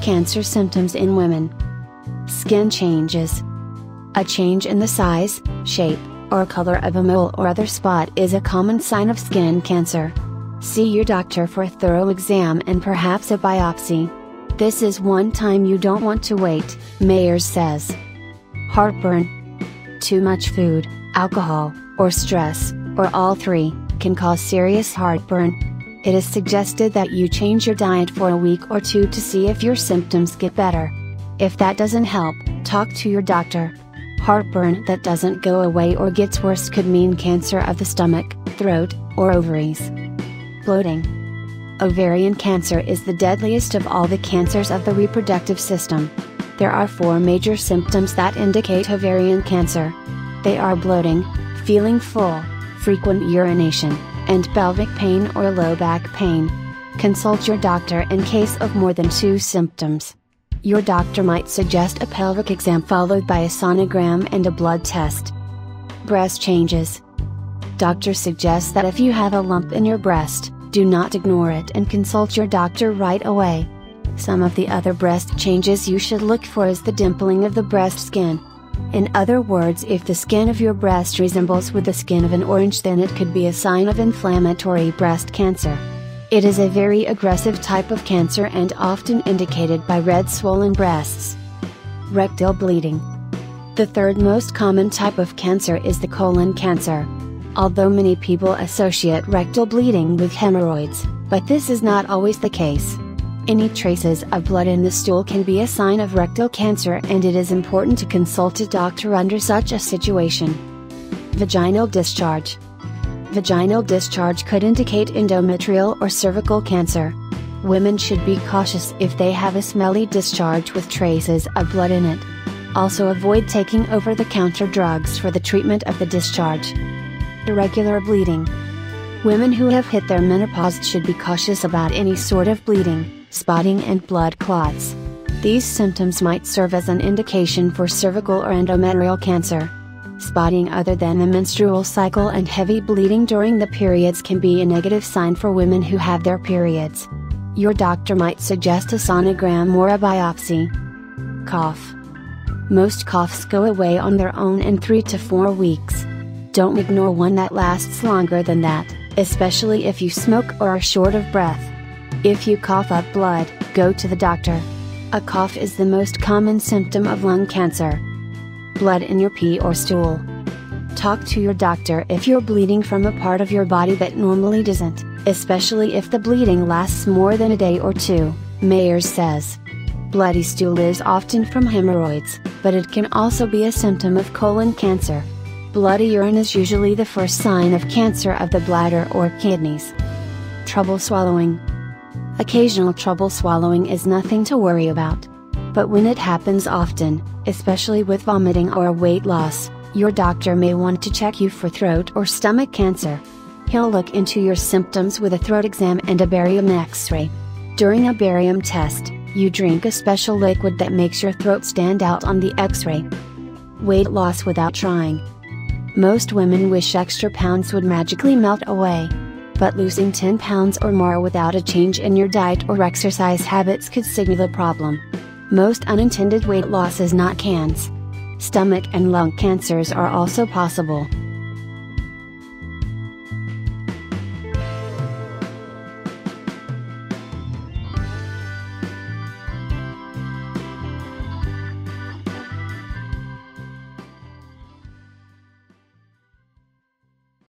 cancer symptoms in women. Skin changes. A change in the size, shape, or color of a mole or other spot is a common sign of skin cancer. See your doctor for a thorough exam and perhaps a biopsy. This is one time you don't want to wait, Mayers says. Heartburn. Too much food, alcohol, or stress, or all three, can cause serious heartburn. It is suggested that you change your diet for a week or two to see if your symptoms get better. If that doesn't help, talk to your doctor. Heartburn that doesn't go away or gets worse could mean cancer of the stomach, throat, or ovaries. Bloating. Ovarian cancer is the deadliest of all the cancers of the reproductive system. There are 4 major symptoms that indicate ovarian cancer. They are bloating, feeling full, frequent urination, and pelvic pain or low back pain. Consult your doctor in case of more than 2 symptoms. Your doctor might suggest a pelvic exam followed by a sonogram and a blood test. Breast changes. Doctors suggest that if you have a lump in your breast, do not ignore it and consult your doctor right away. Some of the other breast changes you should look for is the dimpling of the breast skin. In other words, if the skin of your breast resembles with the skin of an orange, then it could be a sign of inflammatory breast cancer. It is a very aggressive type of cancer and often indicated by red swollen breasts. Rectal bleeding. The third most common type of cancer is the colon cancer. Although many people associate rectal bleeding with hemorrhoids, but this is not always the case. Any traces of blood in the stool can be a sign of rectal cancer, and it is important to consult a doctor under such a situation. Vaginal discharge. Vaginal discharge could indicate endometrial or cervical cancer. Women should be cautious if they have a smelly discharge with traces of blood in it. Also avoid taking over-the-counter drugs for the treatment of the discharge. Irregular bleeding. Women who have hit their menopause should be cautious about any sort of bleeding, spotting and blood clots. These symptoms might serve as an indication for cervical or endometrial cancer. Spotting other than the menstrual cycle and heavy bleeding during the periods can be a negative sign for women who have their periods. Your doctor might suggest a sonogram or a biopsy. Cough. Most coughs go away on their own in 3 to 4 weeks. Don't ignore one that lasts longer than that, especially if you smoke or are short of breath. If you cough up blood, go to the doctor. A cough is the most common symptom of lung cancer. Blood in your pee or stool. Talk to your doctor if you're bleeding from a part of your body that normally doesn't, especially if the bleeding lasts more than a day or 2, Mayers says. Bloody stool is often from hemorrhoids, but it can also be a symptom of colon cancer. Bloody urine is usually the first sign of cancer of the bladder or kidneys. Trouble swallowing. Occasional trouble swallowing is nothing to worry about. But when it happens often, especially with vomiting or weight loss, your doctor may want to check you for throat or stomach cancer. He'll look into your symptoms with a throat exam and a barium X-ray. During a barium test, you drink a special liquid that makes your throat stand out on the X-ray. Weight loss without trying. Most women wish extra pounds would magically melt away. But losing 10 pounds or more without a change in your diet or exercise habits could signal a problem. Most unintended weight loss is not cancer. Stomach and lung cancers are also possible.